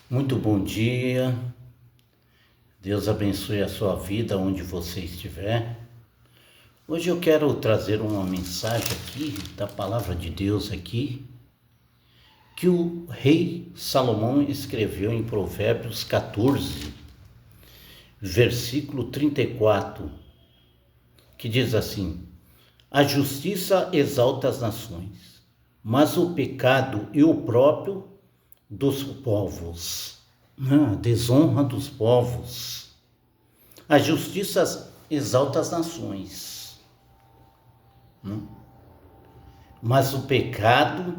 Muito bom dia, Deus abençoe a sua vida onde você estiver. Hoje eu quero trazer uma mensagem aqui da palavra de Deus aqui, que o rei Salomão escreveu em Provérbios 14, versículo 34, que diz assim: a justiça exalta as nações, mas o pecado e o próprio dos povos. A desonra dos povos. A justiça exalta as nações, mas o pecado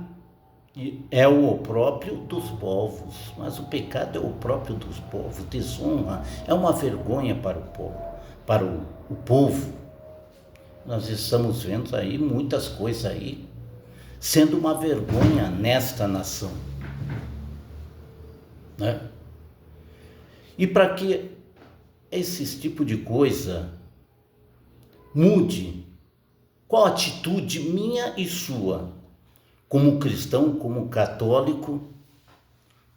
é o próprio dos povos. Mas o pecado é o próprio dos povos. Desonra é uma vergonha para o povo, o povo. Nós estamos vendo aí muitas coisas aí sendo uma vergonha nesta nação, né? E para que esse tipo de coisa mude, qual a atitude minha e sua, como cristão, como católico,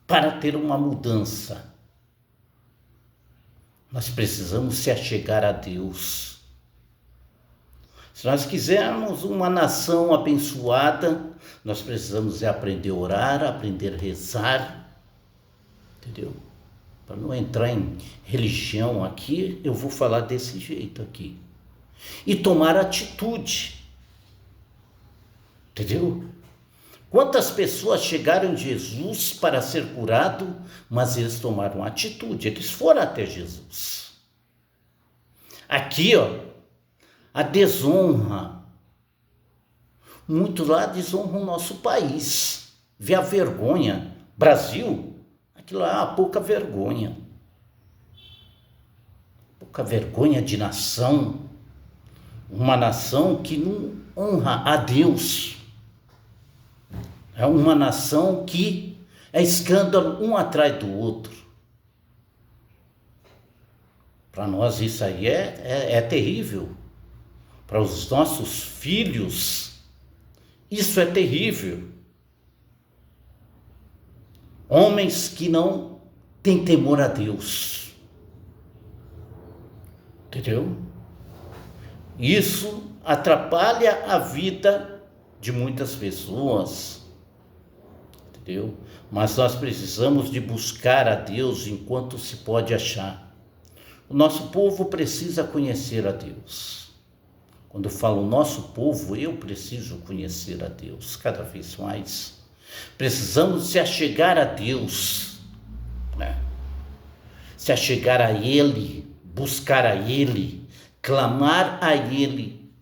para ter uma mudança? Nós precisamos se achegar a Deus. Se nós quisermos uma nação abençoada, nós precisamos aprender a orar, aprender a rezar, entendeu? Para não entrar em religião aqui, eu vou falar desse jeito aqui. E tomar atitude, entendeu? Quantas pessoas chegaram em Jesus para ser curado, mas eles tomaram atitude, eles foram até Jesus. Aqui, a desonra. Muitos lá desonram o nosso país. Vê a vergonha. Brasil, aquilo lá é uma pouca vergonha. Pouca vergonha de nação. Uma nação que não honra a Deus. É uma nação que é escândalo um atrás do outro. Para nós isso aí é terrível. Para os nossos filhos, isso é terrível. Homens que não têm temor a Deus. Entendeu? Isso atrapalha a vida de muitas pessoas. Entendeu? Mas nós precisamos de buscar a Deus enquanto se pode achar. O nosso povo precisa conhecer a Deus. Quando eu falo nosso povo, eu preciso conhecer a Deus cada vez mais. Precisamos se achegar a Deus, né? Se achegar a Ele, buscar a Ele, clamar a Ele,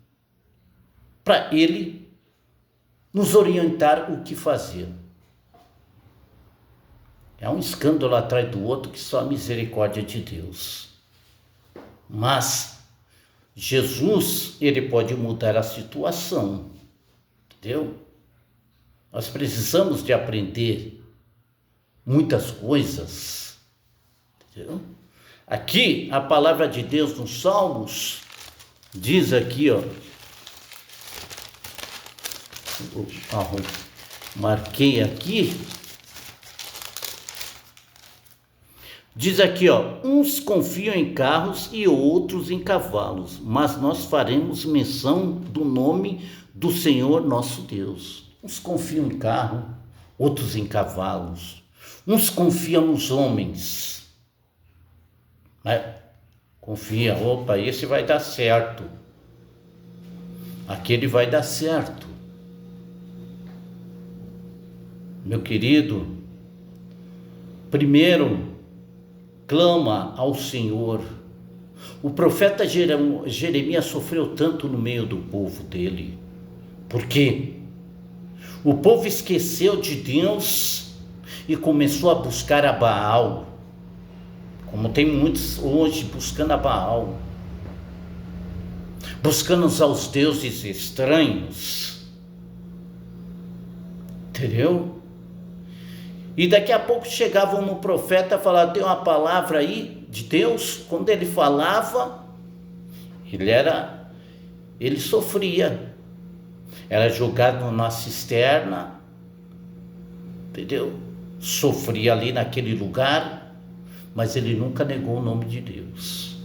para Ele nos orientar o que fazer. É um escândalo atrás do outro que só a misericórdia de Deus. Mas Jesus, ele pode mudar a situação, entendeu? Nós precisamos de aprender muitas coisas, entendeu? Aqui, a palavra de Deus nos Salmos, diz aqui, marquei aqui, diz aqui, uns confiam em carros e outros em cavalos, mas nós faremos menção do nome do Senhor nosso Deus. Uns confiam em carro, outros em cavalos. Uns confiam nos homens, né? Confia, esse vai dar certo. Aquele vai dar certo. Meu querido, primeiro, clama ao Senhor. O profeta Jeremias sofreu tanto no meio do povo dele. Por quê? O povo esqueceu de Deus e começou a buscar a Baal. Como tem muitos hoje buscando a Baal. Buscando aos deuses estranhos. Entendeu? E daqui a pouco chegavam no profeta e falavam, tem uma palavra aí de Deus. Quando ele falava, ele sofria. Era jogado numa cisterna, entendeu? sofria ali naquele lugar, mas ele nunca negou o nome de Deus.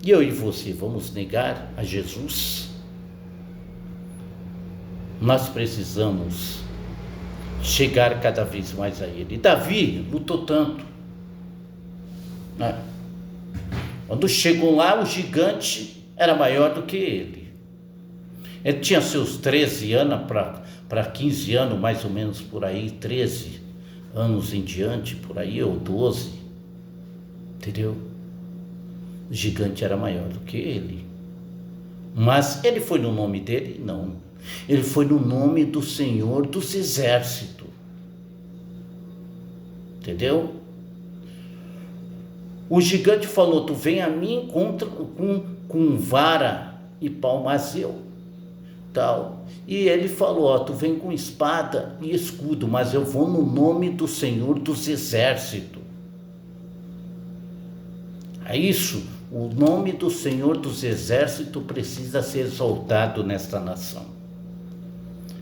E eu e você vamos negar a Jesus? Nós precisamos chegar cada vez mais a Ele. Davi lutou tanto, né? Quando chegou lá, o gigante era maior do que ele. Ele tinha seus 13 anos para 15 anos, mais ou menos por aí, 13 anos em diante, por aí, ou 12, entendeu? O gigante era maior do que ele. Mas ele foi no nome dele? Não. Ele foi no nome do Senhor dos Exércitos. Entendeu? O gigante falou: tu vem a mim com vara e palmazeu, tal. E ele falou: ó, tu vem com espada e escudo, mas eu vou no nome do Senhor dos Exércitos. É isso, o nome do Senhor dos Exércitos precisa ser exaltado nesta nação.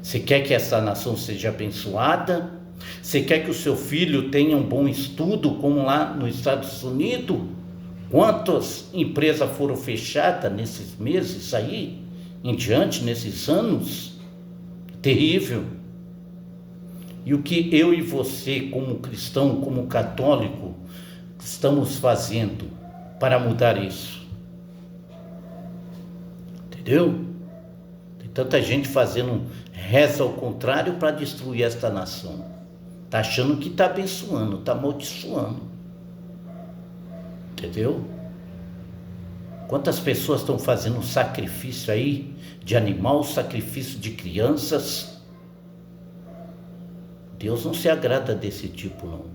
Você quer que essa nação seja abençoada? Você quer que o seu filho tenha um bom estudo, como lá nos Estados Unidos? Quantas empresas foram fechadas nesses meses aí, em diante, nesses anos? Terrível. E o que eu e você, como cristão, como católico, estamos fazendo para mudar isso? Entendeu? Tem tanta gente fazendo reza ao contrário para destruir esta nação. Está achando que está abençoando, está amaldiçoando. Entendeu? Quantas pessoas estão fazendo sacrifício aí de animal, sacrifício de crianças? Deus não se agrada desse tipo, não,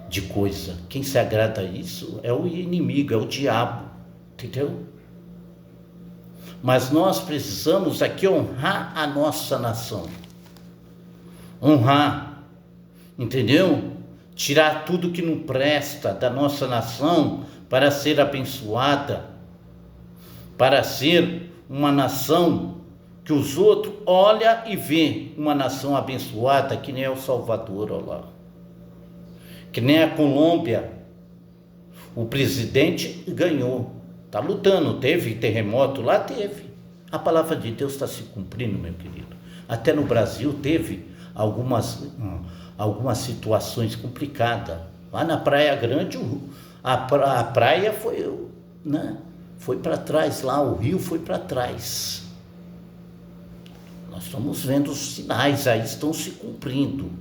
de coisa. Quem se agrada disso é o inimigo, é o diabo. Entendeu? Mas nós precisamos aqui honrar a nossa nação. Honrar, entendeu? Tirar tudo que não presta da nossa nação para ser abençoada, para ser uma nação que os outros olham e vê uma nação abençoada, que nem El Salvador, olha lá. Que nem a Colômbia. O presidente ganhou. Está lutando, teve terremoto lá? Teve. A palavra de Deus está se cumprindo, meu querido. Até no Brasil teve algumas situações complicadas. Lá na Praia Grande, a praia foi, né, foi para trás, lá o rio foi para trás. Nós estamos vendo os sinais aí, estão se cumprindo.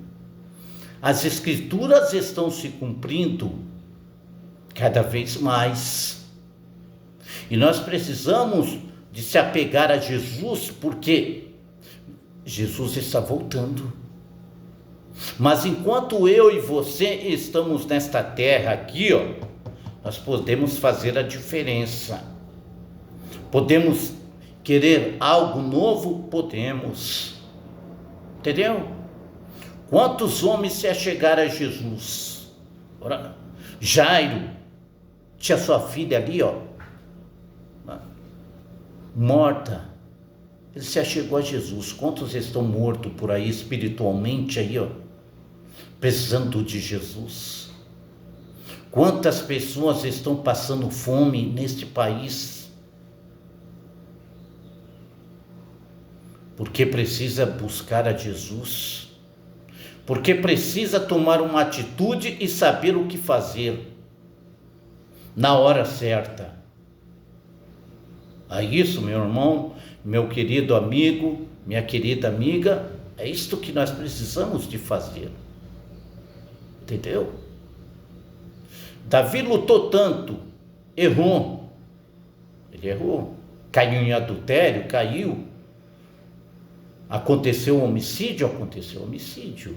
As escrituras estão se cumprindo cada vez mais. E nós precisamos de se apegar a Jesus, porque Jesus está voltando. Mas enquanto eu e você estamos nesta terra aqui, ó, nós podemos fazer a diferença. Podemos querer algo novo? Podemos. Entendeu? Quantos homens se achegaram a Jesus? Ora, Jairo tinha sua filha ali, ó, morta. Ele se achegou a Jesus. Quantos estão mortos por aí espiritualmente aí, ó, precisando de Jesus? Quantas pessoas estão passando fome neste país? Porque precisa buscar a Jesus. Porque precisa tomar uma atitude e saber o que fazer na hora certa. É isso, meu irmão, meu querido amigo, minha querida amiga, é isto que nós precisamos de fazer. Entendeu? Davi lutou tanto, errou. Ele errou. Caiu em adultério, caiu. Aconteceu um homicídio, aconteceu um homicídio.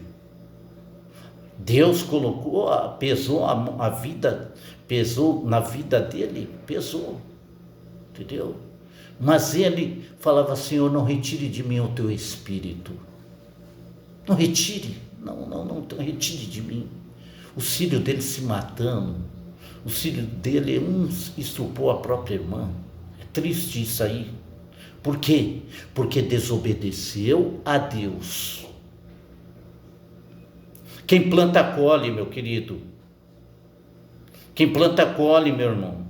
Deus colocou, pesou a vida, pesou na vida dele, pesou. Entendeu? Mas ele falava: Senhor, não retire de mim o teu espírito. Não retire, não retire de mim. O filho dele se matando, o filho dele, estrupou a própria irmã. É triste isso aí. Por quê? Porque desobedeceu a Deus. Quem planta, colhe, meu querido. Quem planta, colhe, meu irmão.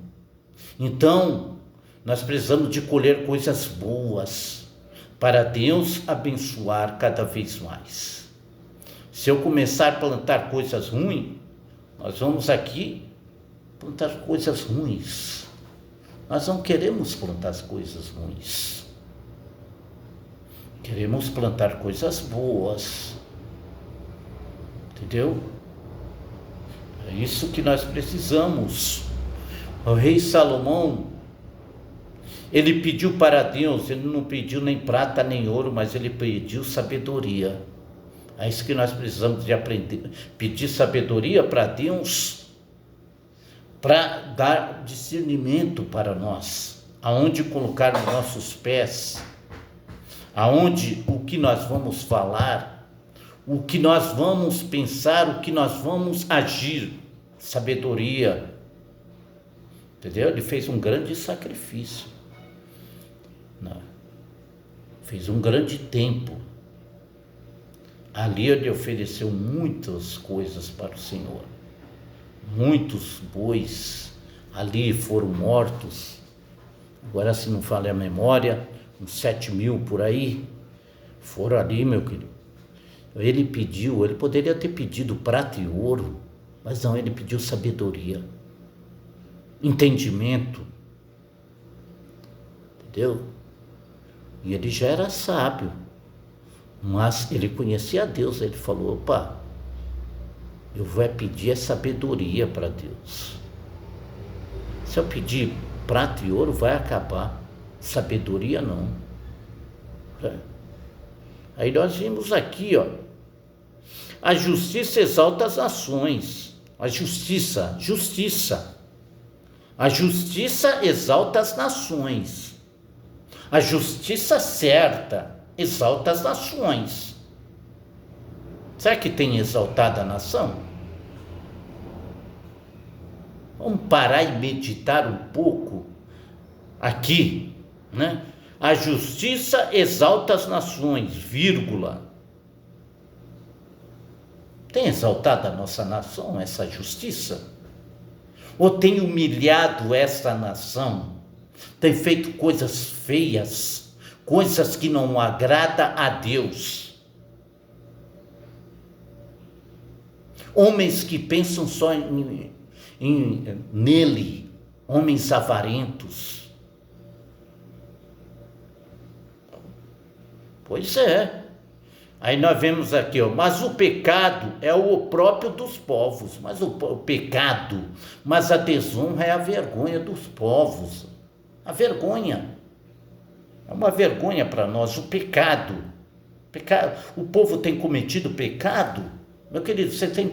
Então, nós precisamos de colher coisas boas para Deus abençoar cada vez mais. Se eu começar a plantar coisas ruins, nós vamos aqui plantar coisas ruins. Nós não queremos plantar as coisas ruins. Queremos plantar coisas boas. Entendeu? É isso que nós precisamos. O rei Salomão, ele pediu para Deus, ele não pediu nem prata nem ouro, mas ele pediu sabedoria. É isso que nós precisamos de aprender, pedir sabedoria para Deus, para dar discernimento para nós, aonde colocar os nossos pés, aonde, o que nós vamos falar, o que nós vamos pensar, o que nós vamos agir, sabedoria, entendeu? Ele fez um grande sacrifício, fez um grande tempo. Ali ele ofereceu muitas coisas para o Senhor. Muitos bois ali foram mortos. Agora, se não falha a memória, uns 7.000 por aí, foram ali, meu querido. Ele pediu, ele poderia ter pedido prata e ouro, mas não, ele pediu sabedoria, entendimento, entendeu? E ele já era sábio, mas ele conhecia a Deus. Ele falou: opa, eu vou pedir sabedoria para Deus. Se eu pedir prata e ouro, vai acabar. Sabedoria não. Aí nós vimos aqui, ó, a justiça exalta as nações. A justiça. A justiça exalta as nações. A justiça certa exalta as nações. Será que tem exaltado a nação? Vamos parar e meditar um pouco aqui, né? A justiça exalta as nações, vírgula. Tem exaltado a nossa nação, essa justiça? Ou tem humilhado essa nação? Tem feito coisas feias, coisas que não agradam a Deus? Homens que pensam só nele, homens avarentos. Pois é. Aí nós vemos aqui, ó, mas o pecado é o próprio dos povos, mas o pecado, mas a desonra é a vergonha dos povos. A vergonha, é uma vergonha para nós, o pecado, o povo tem cometido pecado. Meu querido, você tem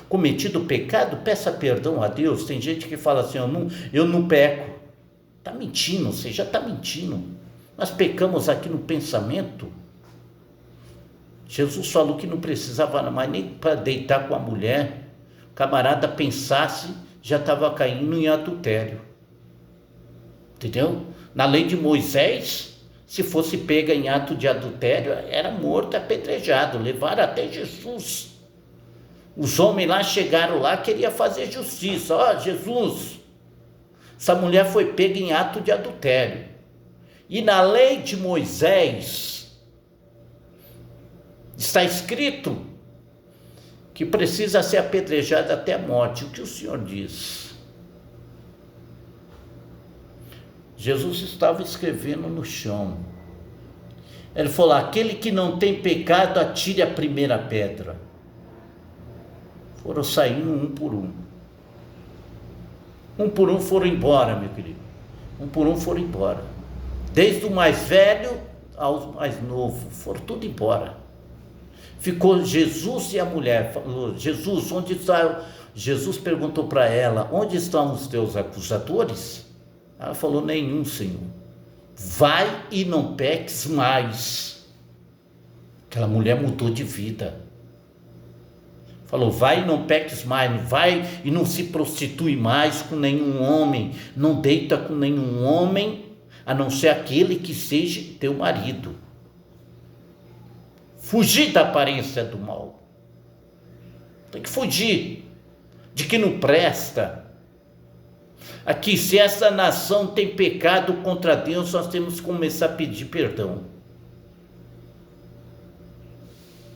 cometido pecado? Peça perdão a Deus. Tem gente que fala assim: eu não peco. Está mentindo, você já está mentindo. Nós pecamos aqui no pensamento. Jesus falou que não precisava mais nem para deitar com a mulher. O camarada pensasse, já estava caindo em adultério. Entendeu? Na lei de Moisés, se fosse pega em ato de adultério, era morto, apedrejado, levaram até Jesus. Os homens lá chegaram lá, queriam fazer justiça. Ó, Jesus, essa mulher foi pega em ato de adultério. E na lei de Moisés, está escrito que precisa ser apedrejada até a morte. O que o Senhor diz? Jesus estava escrevendo no chão. Ele falou: aquele que não tem pecado, atire a primeira pedra. Foram saindo um por um. Um por um foram embora, meu querido. Um por um foram embora. Desde o mais velho ao mais novo, foram tudo embora. Ficou Jesus e a mulher. Falou: Jesus, onde está? Jesus perguntou para ela: onde estão os teus acusadores? Ela falou: nenhum, Senhor. Vai e não peques mais. Aquela mulher mudou de vida. Falou: vai e não peques mais, vai e não se prostitui mais com nenhum homem, não deita com nenhum homem, a não ser aquele que seja teu marido. Fugir da aparência do mal. Tem que fugir de que não presta. Aqui, se essa nação tem pecado contra Deus, nós temos que começar a pedir perdão.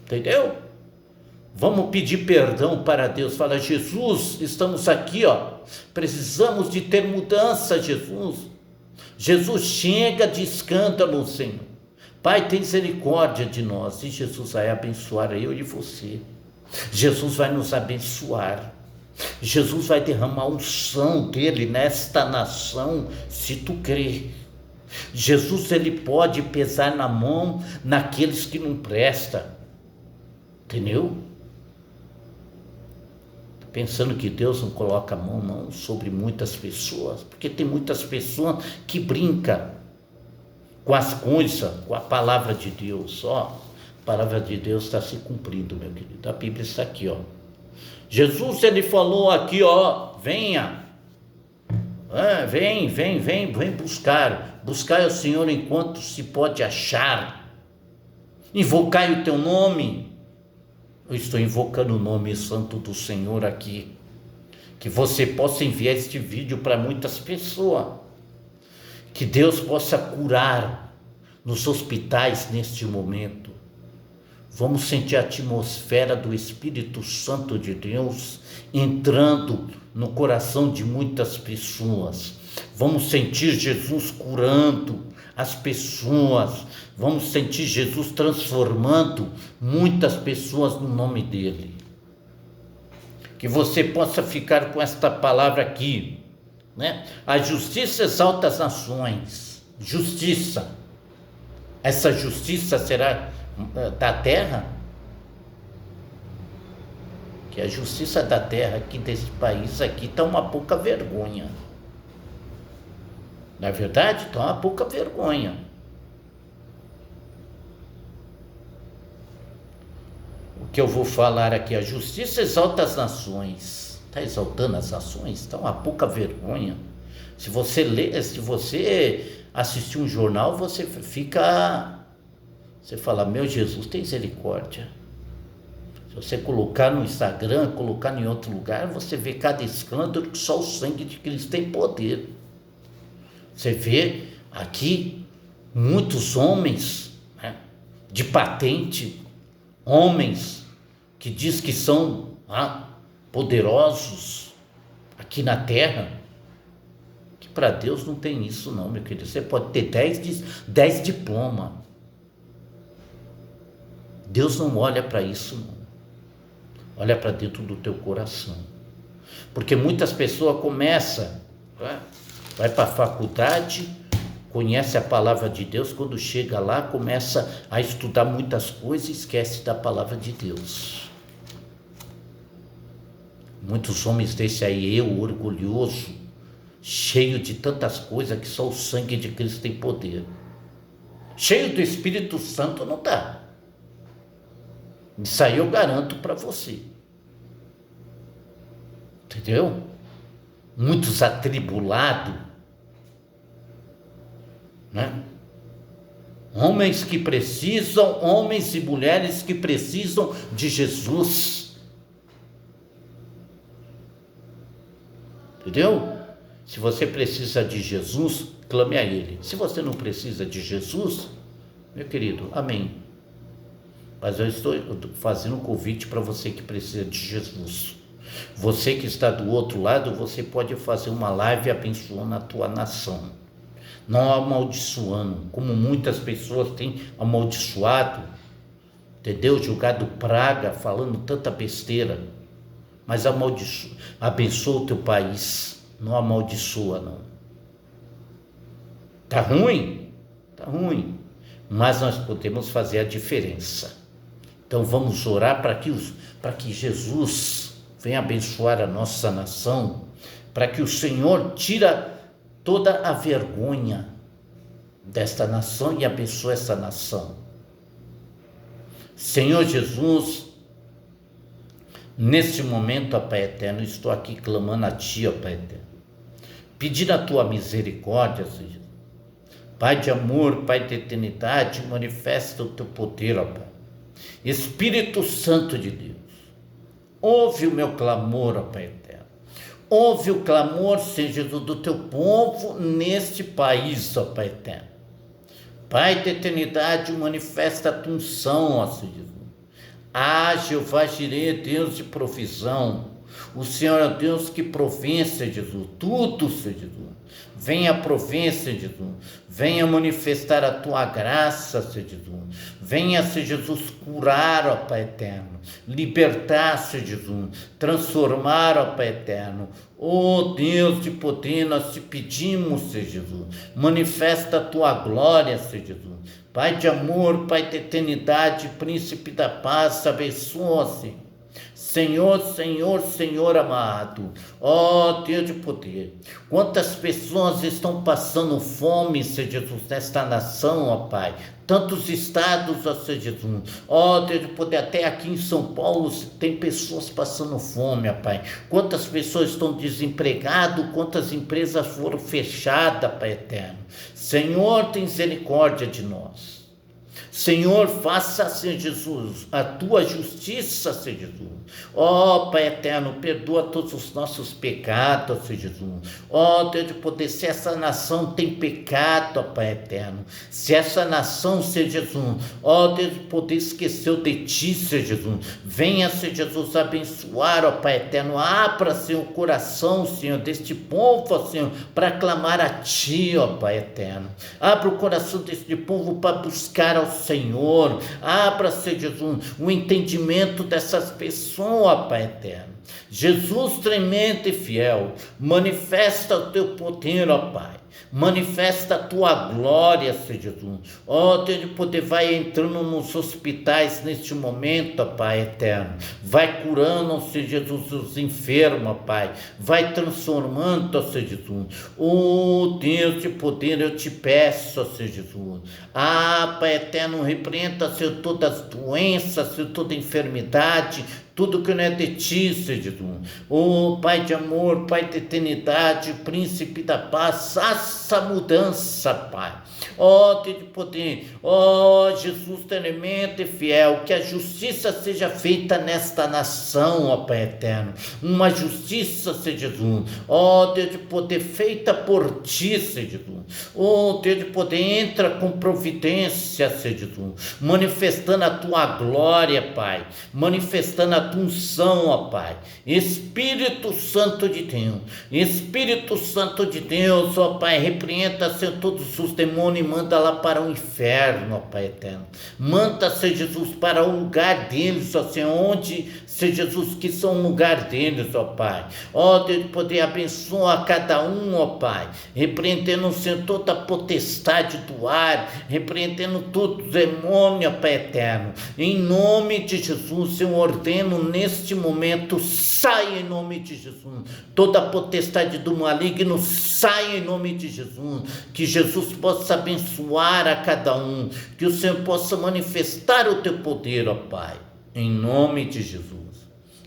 Entendeu? Vamos pedir perdão para Deus. Fala, Jesus, estamos aqui, precisamos de ter mudança, Jesus. Jesus, chega de escândalo, Senhor. Pai, tem misericórdia de nós. E Jesus vai abençoar eu e você. Jesus vai nos abençoar. Jesus vai derramar a unção dele nesta nação, se tu crer. Jesus, ele pode pesar na mão naqueles que não prestam. Entendeu? Pensando que Deus não coloca a mão não sobre muitas pessoas, porque tem muitas pessoas que brincam com as coisas, com a palavra de Deus. A palavra de Deus está se cumprindo, meu querido. A Bíblia está aqui, Jesus, ele falou aqui, venha, vem buscar o Senhor enquanto se pode achar, invocai o teu nome. Eu estou invocando o nome santo do Senhor aqui, que você possa enviar este vídeo para muitas pessoas, que Deus possa curar nos hospitais neste momento. Vamos sentir a atmosfera do Espírito Santo de Deus entrando no coração de muitas pessoas. Vamos sentir Jesus curando as pessoas. Vamos sentir Jesus transformando muitas pessoas no nome dele. Que você possa ficar com esta palavra aqui, né? A justiça exalta as nações. Justiça. Essa justiça será da terra? Que a justiça da terra aqui desse país aqui está uma pouca vergonha. Na verdade, está uma pouca vergonha. O que eu vou falar aqui, a justiça exalta as nações. Está exaltando as nações? Está uma pouca vergonha. Se você ler, se você assistir um jornal, você fala, meu Jesus, tem misericórdia. Se você colocar no Instagram, colocar em outro lugar, você vê cada escândalo que só o sangue de Cristo tem poder. Você vê aqui muitos homens, né, de patente, homens que diz que são poderosos aqui na terra, que para Deus não tem isso não, meu querido. Você pode ter 10 diplomas. Deus não olha para isso não. Olha para dentro do teu coração. Porque muitas pessoas começam, vai para a faculdade, conhece a palavra de Deus, quando chega lá, começa a estudar muitas coisas e esquece da palavra de Deus. Muitos homens desse aí, orgulhoso, cheio de tantas coisas que só o sangue de Cristo tem poder. Cheio do Espírito Santo não dá. Isso aí eu garanto para você. Entendeu? Muitos atribulados, né? Homens e mulheres que precisam de Jesus. Entendeu? Se você precisa de Jesus, clame a Ele. Se você não precisa de Jesus, meu querido, amém. Mas eu estou fazendo um convite para você que precisa de Jesus. Você que está do outro lado, você pode fazer uma live abençoando a tua nação. Não amaldiçoando, como muitas pessoas têm amaldiçoado, entendeu? Jogado praga, falando tanta besteira. Mas abençoa o teu país, não amaldiçoa não. Tá ruim? Tá ruim. Mas nós podemos fazer a diferença. Então vamos orar para que Jesus venha abençoar a nossa nação, para que o Senhor tira toda a vergonha desta nação e abençoe essa nação. Senhor Jesus, neste momento, ó Pai eterno, estou aqui clamando a Ti, ó Pai eterno, pedindo a Tua misericórdia, Senhor. Pai de amor, Pai de eternidade, manifesta o Teu poder, ó Pai. Espírito Santo de Deus, Ouve o meu clamor, ó Pai eterno. Ouve o clamor, Senhor Jesus, do teu povo neste país, ó Pai eterno. Pai da eternidade, manifesta a tua unção, ó Senhor Jesus. Jeová Jireh, Deus de provisão. O Senhor é Deus que provê, Senhor Jesus, tudo, Senhor Jesus. Venha prover, Senhor Jesus. Venha manifestar a tua graça, Senhor Jesus. Venha, Senhor Jesus, curar, ó Pai eterno. Libertar, Senhor Jesus. Transformar, ó Pai eterno. Ó Deus de poder, nós te pedimos, Senhor Jesus. Manifesta a tua glória, Senhor Jesus. Pai de amor, Pai da eternidade, Príncipe da paz, abençoa-se. Senhor, Senhor, Senhor amado, ó Deus de poder, quantas pessoas estão passando fome, Senhor Jesus, nesta nação, ó Pai, tantos estados, ó Senhor Jesus, ó Deus de poder, até aqui em São Paulo tem pessoas passando fome, ó Pai, quantas pessoas estão desempregadas, quantas empresas foram fechadas, Pai eterno, Senhor, tem misericórdia de nós. Senhor, faça, Senhor Jesus, a tua justiça, Senhor Jesus. Ó Pai eterno, perdoa todos os nossos pecados, Senhor Jesus. Ó Deus de poder, se essa nação tem pecado, ó Pai eterno, se essa nação, Senhor Jesus, ó Deus de poder, esqueceu de ti, Senhor Jesus, venha, Senhor Jesus, abençoar, ó Pai eterno, abra, Senhor, o coração, Senhor, deste povo, ó Senhor, para clamar a ti, ó Pai eterno. Abra o coração deste povo para buscar ao Senhor, abra, Senhor Jesus, o entendimento dessas pessoas, ó Pai eterno. Jesus tremendo e fiel, manifesta o teu poder, ó Pai. Manifesta a tua glória, Senhor Jesus. Ó Deus de poder, vai entrando nos hospitais neste momento, ó Pai eterno. Vai curando, Senhor Jesus, os enfermos, ó Pai. Vai transformando, ó Senhor Jesus. Ó Deus de poder, eu te peço, ó Senhor Jesus. Pai eterno, repreenda, Senhor, todas as doenças, Senhor, toda enfermidade, tudo que não é de ti, Senhor Jesus. Pai de amor, Pai de eternidade, Príncipe da paz, faça mudança, Pai. Deus de poder, Jesus tremendo e fiel, que a justiça seja feita nesta nação, ó Pai eterno. Uma justiça, Senhor Jesus. Deus de poder, feita por ti, Senhor Jesus. Deus de poder, entra com providência, Senhor Jesus, manifestando a tua glória, Pai, manifestando a tua unção, ó Pai. Espírito Santo de Deus, Espírito Santo de Deus, ó Pai, repreenda, Senhor, todos os demônios e manda lá para o inferno, ó Pai eterno. Manda, Senhor Jesus, para o lugar deles, ó Senhor, onde, Senhor Jesus, que são o lugar deles, ó Pai. Deus de poder, abençoa cada um, ó Pai, repreendendo, Senhor, toda a potestade do ar, repreendendo todo demônio, ó Pai eterno. Em nome de Jesus, eu ordeno neste momento, sai em nome de Jesus. Toda a potestade do maligno, sai em nome de Jesus. Que Jesus possa abençoar a cada um, que o Senhor possa manifestar o teu poder, ó Pai, em nome de Jesus.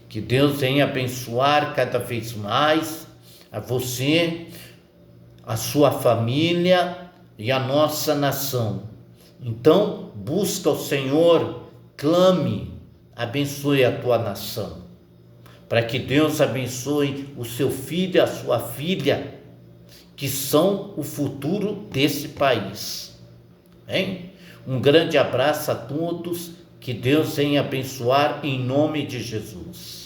Que Deus venha abençoar cada vez mais a você, a sua família e a nossa nação. Então, busca o Senhor, clame, abençoe a tua nação, para que Deus abençoe o seu filho e a sua filha, que são o futuro desse país. Hein? Um grande abraço a todos, que Deus venha abençoar em nome de Jesus.